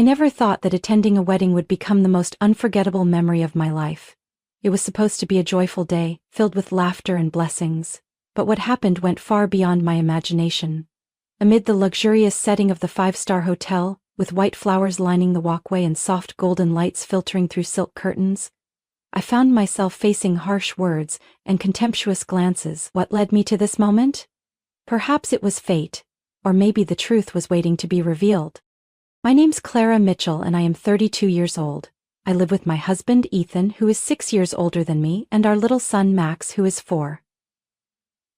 I never thought that attending a wedding would become the most unforgettable memory of my life. It was supposed to be a joyful day, filled with laughter and blessings. But what happened went far beyond my imagination. Amid the luxurious setting of the five-star hotel, with white flowers lining the walkway and soft golden lights filtering through silk curtains, I found myself facing harsh words and contemptuous glances. What led me to this moment? Perhaps it was fate, or maybe the truth was waiting to be revealed. My name's Clara Mitchell and I am 32 years old. I live with my husband Ethan, who is 6 years older than me, and our little son Max, who is 4.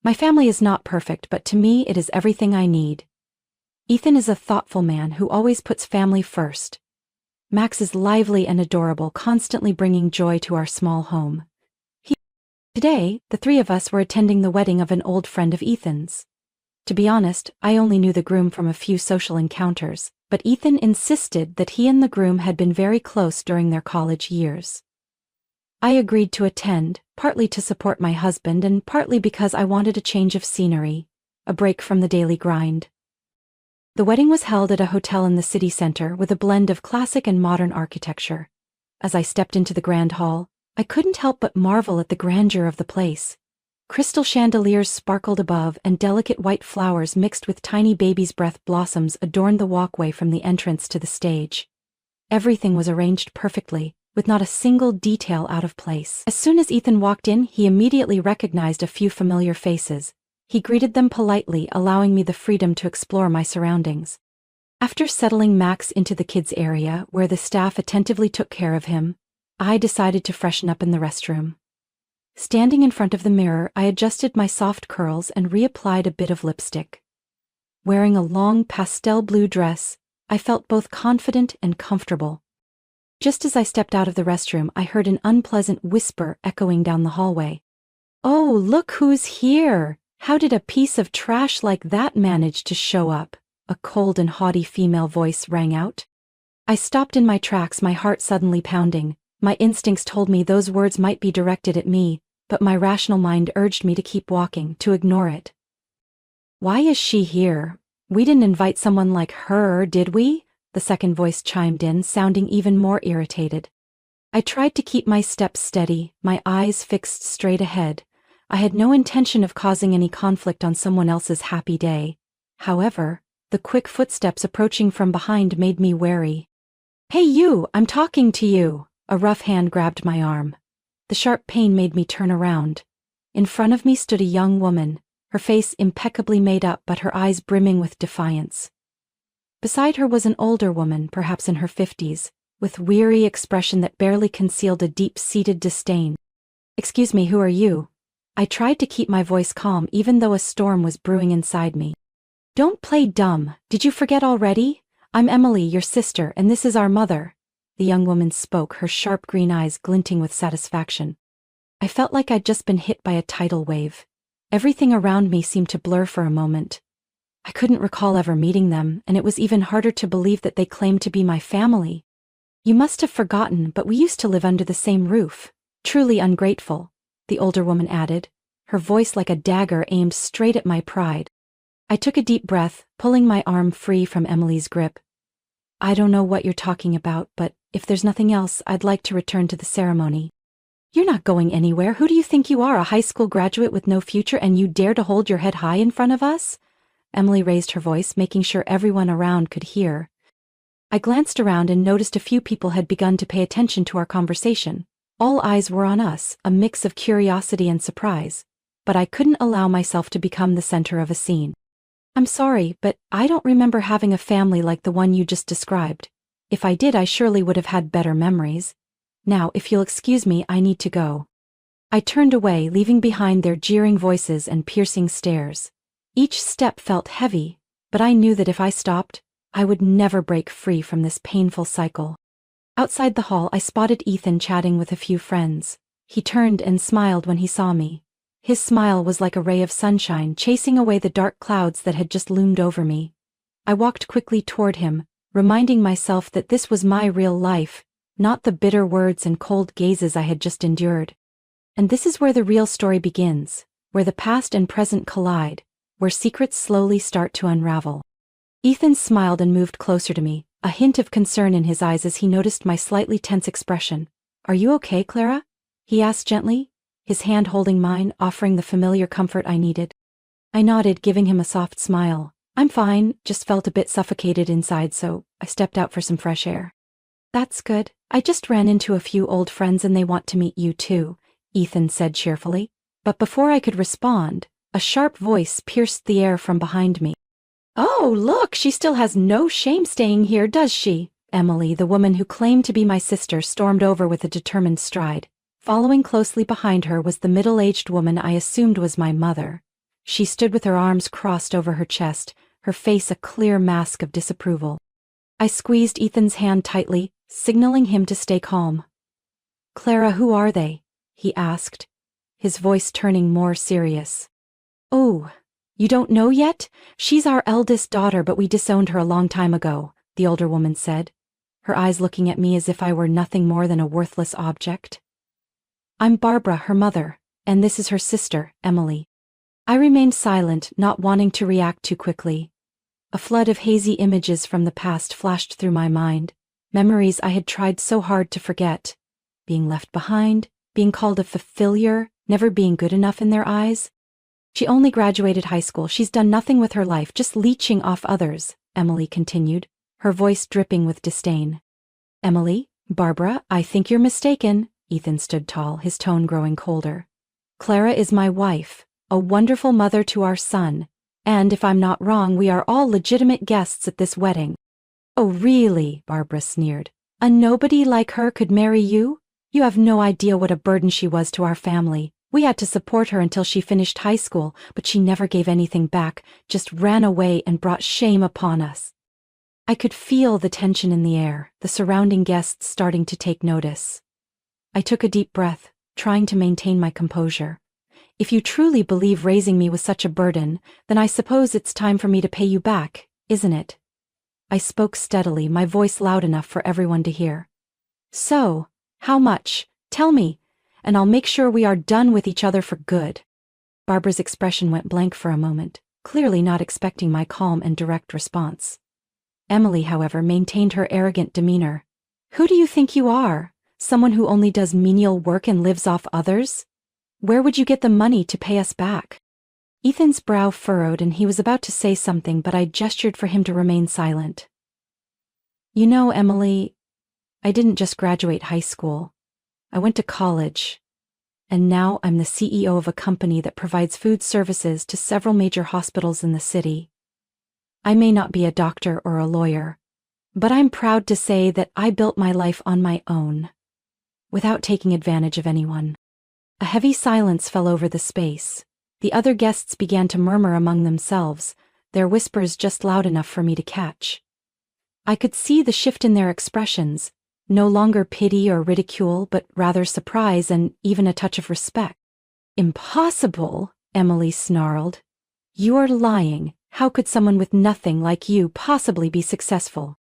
My family is not perfect, but to me it is everything I need. Ethan is a thoughtful man who always puts family first. Max is lively and adorable, constantly bringing joy to our small home. Today, the three of us were attending the wedding of an old friend of Ethan's. To be honest, I only knew the groom from a few social encounters, but Ethan insisted that he and the groom had been very close during their college years. I agreed to attend, partly to support my husband and partly because I wanted a change of scenery, a break from the daily grind. The wedding was held at a hotel in the city center with a blend of classic and modern architecture. As I stepped into the grand hall, I couldn't help but marvel at the grandeur of the place. Crystal chandeliers sparkled above and delicate white flowers mixed with tiny baby's breath blossoms adorned the walkway from the entrance to the stage. Everything was arranged perfectly, with not a single detail out of place. As soon as Ethan walked in, he immediately recognized a few familiar faces. He greeted them politely, allowing me the freedom to explore my surroundings. After settling Max into the kids' area, where the staff attentively took care of him, I decided to freshen up in the restroom. Standing in front of the mirror, I adjusted my soft curls and reapplied a bit of lipstick. Wearing a long pastel blue dress, I felt both confident and comfortable. Just as I stepped out of the restroom, I heard an unpleasant whisper echoing down the hallway. "Oh, look who's here! How did a piece of trash like that manage to show up?" a cold and haughty female voice rang out. I stopped in my tracks, my heart suddenly pounding. My instincts told me those words might be directed at me, but my rational mind urged me to keep walking, to ignore it. "Why is she here? We didn't invite someone like her, did we?" the second voice chimed in, sounding even more irritated. I tried to keep my steps steady, my eyes fixed straight ahead. I had no intention of causing any conflict on someone else's happy day. However, the quick footsteps approaching from behind made me wary. "Hey you, I'm talking to you!" A rough hand grabbed my arm. The sharp pain made me turn around. In front of me stood a young woman, her face impeccably made up but her eyes brimming with defiance. Beside her was an older woman, perhaps in her 50s, with weary expression that barely concealed a deep-seated disdain. "Excuse me, who are you?" I tried to keep my voice calm even though a storm was brewing inside me. "Don't play dumb, did you forget already? I'm Emily, your sister, and this is our mother." The young woman spoke, her sharp green eyes glinting with satisfaction. I felt like I'd just been hit by a tidal wave. Everything around me seemed to blur for a moment. I couldn't recall ever meeting them, and it was even harder to believe that they claimed to be my family. "You must have forgotten, but we used to live under the same roof. Truly ungrateful," the older woman added, her voice like a dagger aimed straight at my pride. I took a deep breath, pulling my arm free from Emily's grip. "I don't know what you're talking about, but if there's nothing else, I'd like to return to the ceremony." "You're not going anywhere. Who do you think you are, a high school graduate with no future, and you dare to hold your head high in front of us?" Emily raised her voice, making sure everyone around could hear. I glanced around and noticed a few people had begun to pay attention to our conversation. All eyes were on us, a mix of curiosity and surprise. But I couldn't allow myself to become the center of a scene. "I'm sorry, but I don't remember having a family like the one you just described. If I did, I surely would have had better memories. Now, if you'll excuse me, I need to go." I turned away, leaving behind their jeering voices and piercing stares. Each step felt heavy, but I knew that if I stopped, I would never break free from this painful cycle. Outside the hall, I spotted Ethan chatting with a few friends. He turned and smiled when he saw me. His smile was like a ray of sunshine, chasing away the dark clouds that had just loomed over me. I walked quickly toward him, reminding myself that this was my real life, not the bitter words and cold gazes I had just endured. And this is where the real story begins, where the past and present collide, where secrets slowly start to unravel. Ethan smiled and moved closer to me, a hint of concern in his eyes as he noticed my slightly tense expression. "Are you okay, Clara?" he asked gently, his hand holding mine, offering the familiar comfort I needed. I nodded, giving him a soft smile. "I'm fine, just felt a bit suffocated inside, so I stepped out for some fresh air." "That's good. I just ran into a few old friends and they want to meet you too," Ethan said cheerfully. But before I could respond, a sharp voice pierced the air from behind me. "Oh, look, she still has no shame staying here, does she?" Emily, the woman who claimed to be my sister, stormed over with a determined stride. Following closely behind her was the middle-aged woman I assumed was my mother. She stood with her arms crossed over her chest, her face a clear mask of disapproval. I squeezed Ethan's hand tightly, signaling him to stay calm. "Clara, who are they?" he asked, his voice turning more serious. "Oh, you don't know yet? She's our eldest daughter, but we disowned her a long time ago," the older woman said, her eyes looking at me as if I were nothing more than a worthless object. "I'm Barbara, her mother, and this is her sister, Emily." I remained silent, not wanting to react too quickly. A flood of hazy images from the past flashed through my mind, memories I had tried so hard to forget. Being left behind, being called a failure, never being good enough in their eyes. "She only graduated high school, she's done nothing with her life, just leeching off others," Emily continued, her voice dripping with disdain. "Emily, Barbara, I think you're mistaken." Ethan stood tall, his tone growing colder. "Clara is my wife, a wonderful mother to our son, and if I'm not wrong, we are all legitimate guests at this wedding." "Oh really?" Barbara sneered. "A nobody like her could marry you? You have no idea what a burden she was to our family. We had to support her until she finished high school, but she never gave anything back, just ran away and brought shame upon us." I could feel the tension in the air, the surrounding guests starting to take notice. I took a deep breath, trying to maintain my composure. "If you truly believe raising me was such a burden, then I suppose it's time for me to pay you back, isn't it?" I spoke steadily, my voice loud enough for everyone to hear. "So, how much? Tell me, and I'll make sure we are done with each other for good." Barbara's expression went blank for a moment, clearly not expecting my calm and direct response. Emily, however, maintained her arrogant demeanor. "Who do you think you are? Someone who only does menial work and lives off others? Where would you get the money to pay us back?" Ethan's brow furrowed and he was about to say something, but I gestured for him to remain silent. "You know, Emily, I didn't just graduate high school. I went to college, and now I'm the CEO of a company that provides food services to several major hospitals in the city. I may not be a doctor or a lawyer, but I'm proud to say that I built my life on my own, without taking advantage of anyone." A heavy silence fell over the space. The other guests began to murmur among themselves, their whispers just loud enough for me to catch. I could see the shift in their expressions, no longer pity or ridicule, but rather surprise and even a touch of respect. "Impossible," Emily snarled. "You are lying. How could someone with nothing like you possibly be successful?"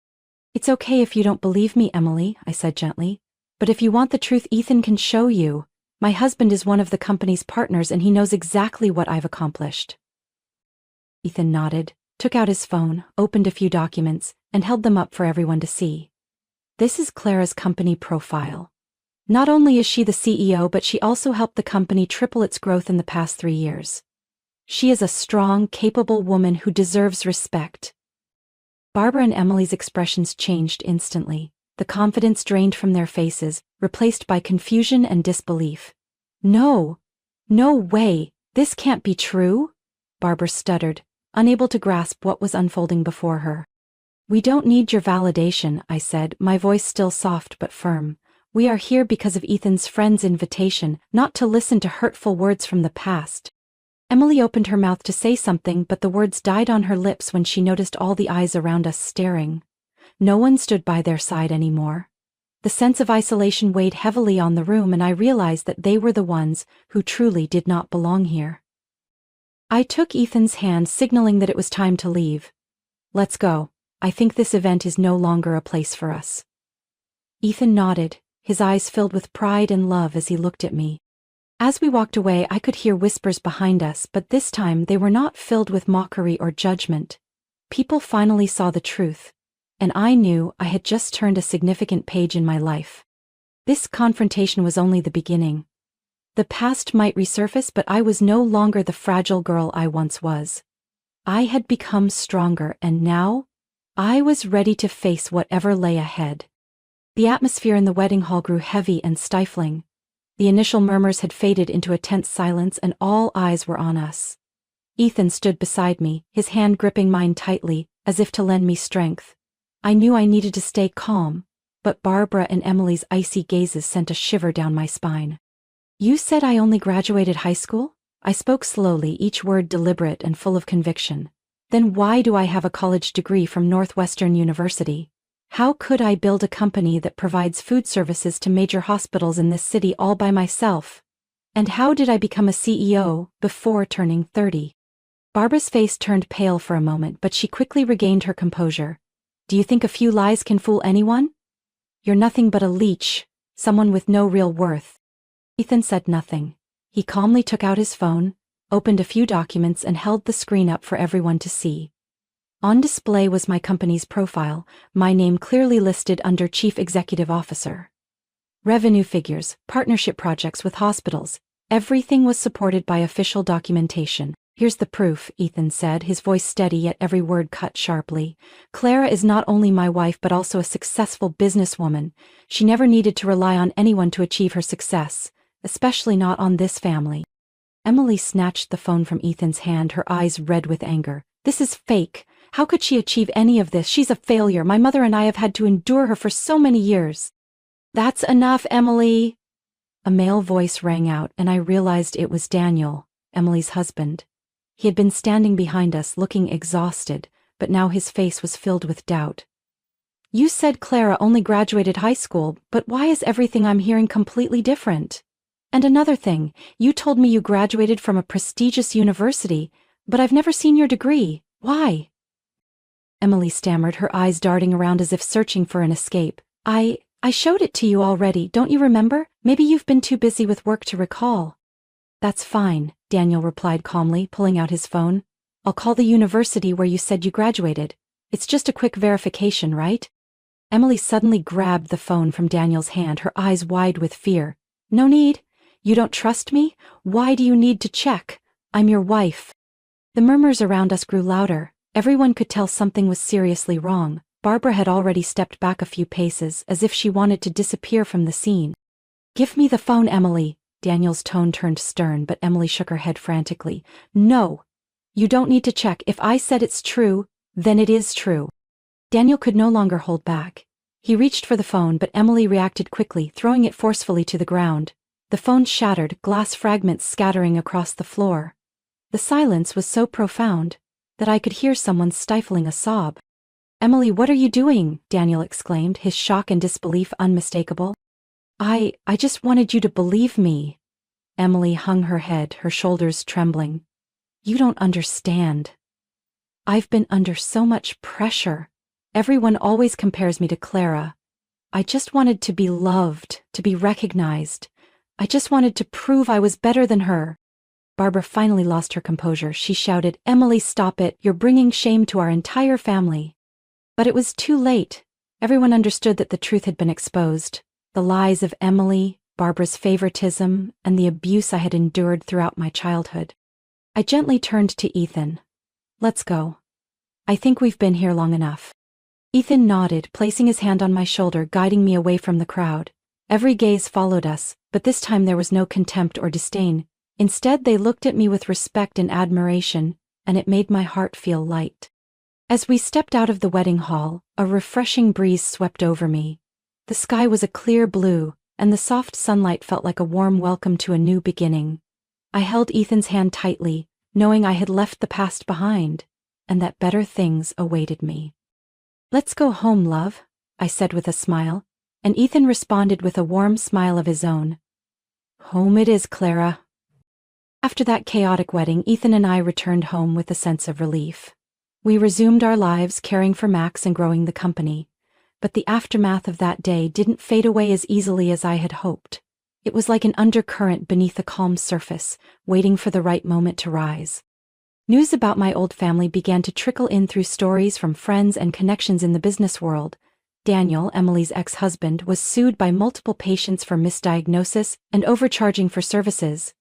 "It's okay if you don't believe me, Emily," I said gently. "But if you want the truth, Ethan can show you. My husband is one of the company's partners and he knows exactly what I've accomplished." Ethan nodded, took out his phone, opened a few documents, and held them up for everyone to see. "This is Clara's company profile. Not only is she the CEO, but she also helped the company triple its growth in the past 3 years. She is a strong, capable woman who deserves respect." Barbara and Emily's expressions changed instantly. The confidence drained from their faces, replaced by confusion and disbelief. No way, this can't be true," Barbara stuttered, unable to grasp what was unfolding before her. "We don't need your validation," I said, my voice still soft but firm. "We are here because of Ethan's friend's invitation, not to listen to hurtful words from the past." Emily opened her mouth to say something, but the words died on her lips when she noticed all the eyes around us staring. No one stood by their side anymore. The sense of isolation weighed heavily on the room, and I realized that they were the ones who truly did not belong here. I took Ethan's hand, signaling that it was time to leave. "Let's go. I think this event is no longer a place for us." Ethan nodded, his eyes filled with pride and love as he looked at me. As we walked away, I could hear whispers behind us, but this time they were not filled with mockery or judgment. People finally saw the truth. and I knew I had just turned a significant page in my life. This confrontation was only the beginning. The past might resurface, but I was no longer the fragile girl I once was. I had become stronger, and now I was ready to face whatever lay ahead. The atmosphere in the wedding hall grew heavy and stifling. The initial murmurs had faded into a tense silence, and all eyes were on us. Ethan stood beside me, his hand gripping mine tightly, as if to lend me strength. I knew I needed to stay calm, but Barbara and Emily's icy gazes sent a shiver down my spine. "You said I only graduated high school?" I spoke slowly, each word deliberate and full of conviction. "Then why do I have a college degree from Northwestern University? How could I build a company that provides food services to major hospitals in this city all by myself? And how did I become a CEO before turning 30? Barbara's face turned pale for a moment, but she quickly regained her composure. "Do you think a few lies can fool anyone? You're nothing but a leech, someone with no real worth." Ethan said nothing. He calmly took out his phone, opened a few documents, and held the screen up for everyone to see. On display was my company's profile, my name clearly listed under Chief Executive Officer. Revenue figures, partnership projects with hospitals, everything was supported by official documentation. "Here's the proof," Ethan said, his voice steady yet every word cut sharply. "Clara is not only my wife but also a successful businesswoman. She never needed to rely on anyone to achieve her success, especially not on this family." Emily snatched the phone from Ethan's hand, her eyes red with anger. "This is fake. How could she achieve any of this? She's a failure. My mother and I have had to endure her for so many years." "That's enough, Emily!" A male voice rang out, and I realized it was Daniel, Emily's husband. He had been standing behind us, looking exhausted, but now his face was filled with doubt. "You said Clara only graduated high school, but why is everything I'm hearing completely different? And another thing, you told me you graduated from a prestigious university, but I've never seen your degree. Why?" Emily stammered, her eyes darting around as if searching for an escape. I showed it to you already, don't you remember? Maybe you've been too busy with work to recall." "That's fine," Daniel replied calmly, pulling out his phone. "I'll call the university where you said you graduated. It's just a quick verification, right?" Emily suddenly grabbed the phone from Daniel's hand, her eyes wide with fear. "No need. You don't trust me? Why do you need to check? I'm your wife." The murmurs around us grew louder. Everyone could tell something was seriously wrong. Barbara had already stepped back a few paces, as if she wanted to disappear from the scene. "Give me the phone, Emily." Daniel's tone turned stern, but Emily shook her head frantically. "No. You don't need to check. If I said it's true, then it is true." Daniel could no longer hold back. He reached for the phone, but Emily reacted quickly, throwing it forcefully to the ground. The phone shattered, glass fragments scattering across the floor. The silence was so profound that I could hear someone stifling a sob. "Emily, what are you doing?" Daniel exclaimed, his shock and disbelief unmistakable. I just wanted you to believe me." Emily hung her head, her shoulders trembling. "You don't understand. I've been under so much pressure. Everyone always compares me to Clara. I just wanted to be loved, to be recognized. I just wanted to prove I was better than her." Barbara finally lost her composure. She shouted, "Emily, stop it. You're bringing shame to our entire family." But it was too late. Everyone understood that the truth had been exposed. The lies of Emily, Barbara's favoritism, and the abuse I had endured throughout my childhood. I gently turned to Ethan. "Let's go. I think we've been here long enough." Ethan nodded, placing his hand on my shoulder, guiding me away from the crowd. Every gaze followed us, but this time there was no contempt or disdain. Instead, they looked at me with respect and admiration, and it made my heart feel light. As we stepped out of the wedding hall, a refreshing breeze swept over me. The sky was a clear blue, and the soft sunlight felt like a warm welcome to a new beginning. I held Ethan's hand tightly, knowing I had left the past behind, and that better things awaited me. "Let's go home, love," I said with a smile, and Ethan responded with a warm smile of his own. "Home it is, Clara." After that chaotic wedding, Ethan and I returned home with a sense of relief. We resumed our lives, caring for Max and growing the company. But the aftermath of that day didn't fade away as easily as I had hoped. It was like an undercurrent beneath a calm surface, waiting for the right moment to rise. News about my old family began to trickle in through stories from friends and connections in the business world. Daniel, Emily's ex-husband, was sued by multiple patients for misdiagnosis and overcharging for services.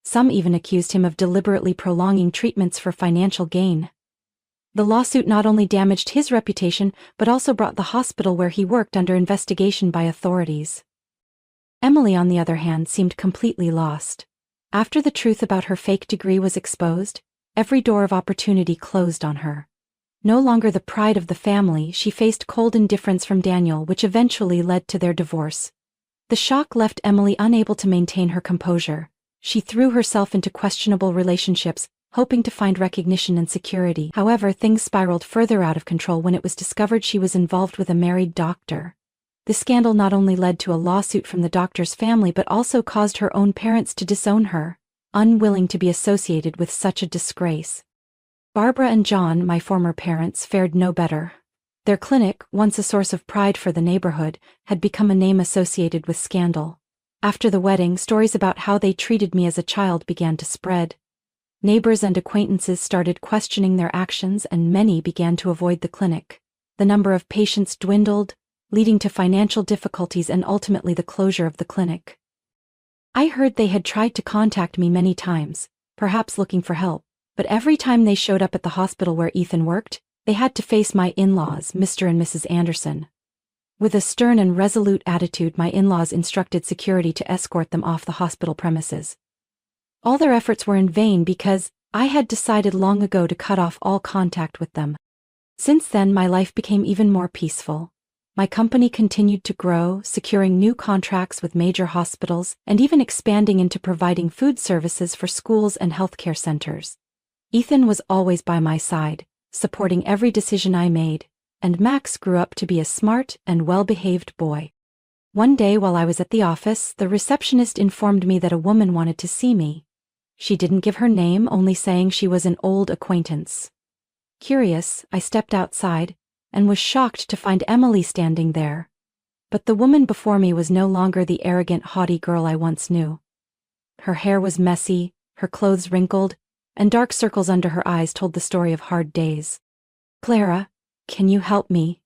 Some even accused him of deliberately prolonging treatments for financial gain. The lawsuit not only damaged his reputation but also brought the hospital where he worked under investigation by authorities. Emily, on the other hand, seemed completely lost. After the truth about her fake degree was exposed, every door of opportunity closed on her. No longer the pride of the family, she faced cold indifference from Daniel, which eventually led to their divorce. The shock left Emily unable to maintain her composure. She threw herself into questionable relationships, hoping to find recognition and security. However, things spiraled further out of control when it was discovered she was involved with a married doctor. The scandal not only led to a lawsuit from the doctor's family but also caused her own parents to disown her, unwilling to be associated with such a disgrace. Barbara and John, my former parents, fared no better. Their clinic, once a source of pride for the neighborhood, had become a name associated with scandal. After the wedding, stories about how they treated me as a child began to spread. Neighbors and acquaintances started questioning their actions, and many began to avoid the clinic. The number of patients dwindled, leading to financial difficulties and ultimately the closure of the clinic. I heard they had tried to contact me many times, perhaps looking for help, but every time they showed up at the hospital where Ethan worked, they had to face my in-laws, Mr. and Mrs. Anderson. With a stern and resolute attitude, my in-laws instructed security to escort them off the hospital premises. All their efforts were in vain because I had decided long ago to cut off all contact with them. Since then, my life became even more peaceful. My company continued to grow, securing new contracts with major hospitals and even expanding into providing food services for schools and healthcare centers. Ethan was always by my side, supporting every decision I made, and Max grew up to be a smart and well-behaved boy. One day while I was at the office, the receptionist informed me that a woman wanted to see me. She didn't give her name, only saying she was an old acquaintance. Curious, I stepped outside and was shocked to find Emily standing there. But the woman before me was no longer the arrogant, haughty girl I once knew. Her hair was messy, her clothes wrinkled, and dark circles under her eyes told the story of hard days. "Clara, can you help me?"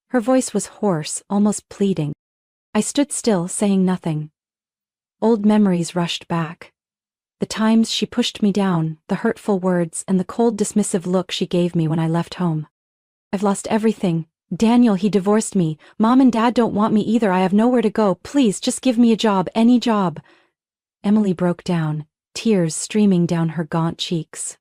Her voice was hoarse, almost pleading. I stood still, saying nothing. Old memories rushed back. The times she pushed me down, the hurtful words, and the cold, dismissive look she gave me when I left home. "I've lost everything. Daniel, he divorced me. Mom and Dad don't want me either. I have nowhere to go. Please, just give me a job, any job." Emily broke down, tears streaming down her gaunt cheeks.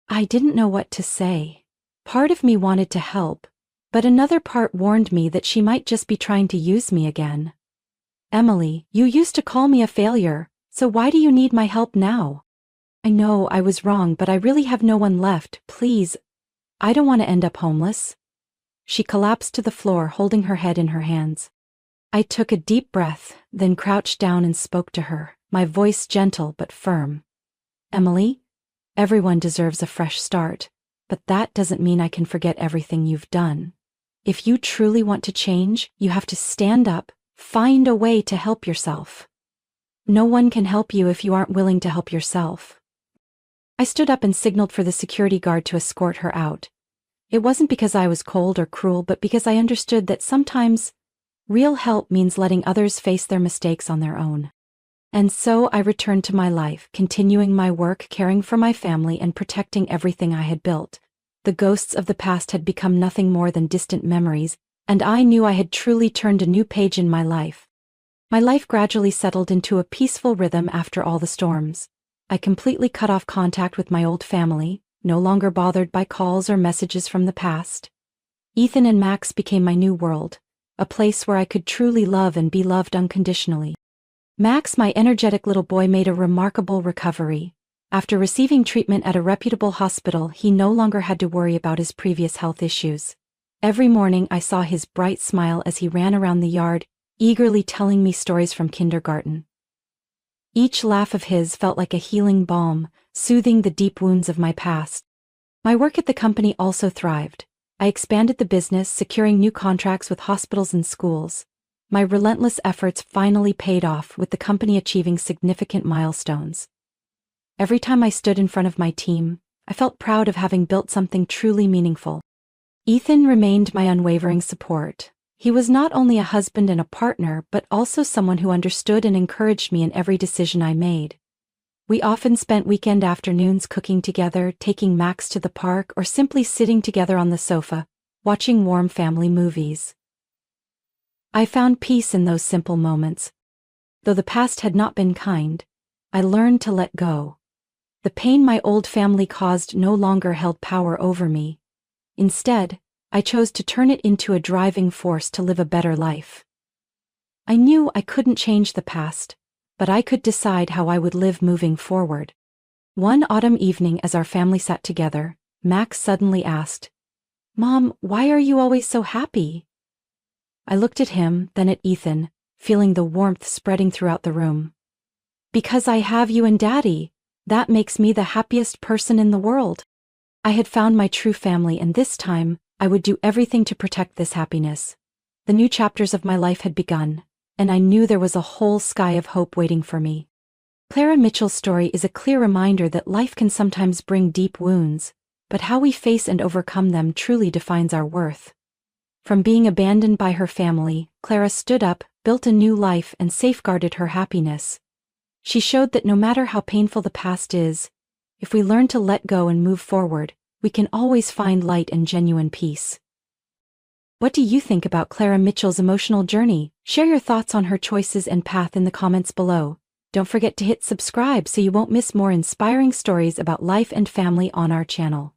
I didn't know what to say. Part of me wanted to help, but another part warned me that she might just be trying to use me again. "Emily, you used to call me a failure, so why do you need my help now?" "I know I was wrong, but I really have no one left. Please, I don't want to end up homeless." She collapsed to the floor, holding her head in her hands. I took a deep breath, then crouched down and spoke to her, my voice gentle but firm. "Emily, everyone deserves a fresh start, but that doesn't mean I can forget everything you've done. If you truly want to change, you have to stand up, find a way to help yourself. No one can help you if you aren't willing to help yourself." I stood up and signaled for the security guard to escort her out. It wasn't because I was cold or cruel, but because I understood that sometimes real help means letting others face their mistakes on their own. And so I returned to my life, continuing my work, caring for my family, and protecting everything I had built. The ghosts of the past had become nothing more than distant memories, and I knew I had truly turned a new page in my life. My life gradually settled into a peaceful rhythm after all the storms. I completely cut off contact with my old family, no longer bothered by calls or messages from the past. Ethan and Max became my new world, a place where I could truly love and be loved unconditionally. Max, my energetic little boy, made a remarkable recovery. After receiving treatment at a reputable hospital, he no longer had to worry about his previous health issues. Every morning I saw his bright smile as he ran around the yard, eagerly telling me stories from kindergarten. Each laugh of his felt like a healing balm, soothing the deep wounds of my past. My work at the company also thrived. I expanded the business, securing new contracts with hospitals and schools. My relentless efforts finally paid off, with the company achieving significant milestones. Every time I stood in front of my team, I felt proud of having built something truly meaningful. Ethan remained my unwavering support. He was not only a husband and a partner but also someone who understood and encouraged me in every decision I made. We often spent weekend afternoons cooking together, taking Max to the park, or simply sitting together on the sofa, watching warm family movies. I found peace in those simple moments. Though the past had not been kind, I learned to let go. The pain my old family caused no longer held power over me. Instead, I chose to turn it into a driving force to live a better life. I knew I couldn't change the past, but I could decide how I would live moving forward. One autumn evening as our family sat together, Max suddenly asked, "Mom, why are you always so happy?" I looked at him, then at Ethan, feeling the warmth spreading throughout the room. "Because I have you and Daddy. That makes me the happiest person in the world." I had found my true family, and this time, I would do everything to protect this happiness. The new chapters of my life had begun, and I knew there was a whole sky of hope waiting for me. Clara Mitchell's story is a clear reminder that life can sometimes bring deep wounds, but how we face and overcome them truly defines our worth. From being abandoned by her family, Clara stood up, built a new life, and safeguarded her happiness. She showed that no matter how painful the past is, if we learn to let go and move forward, we can always find light and genuine peace. What do you think about Clara Mitchell's emotional journey? Share your thoughts on her choices and path in the comments below. Don't forget to hit subscribe so you won't miss more inspiring stories about life and family on our channel.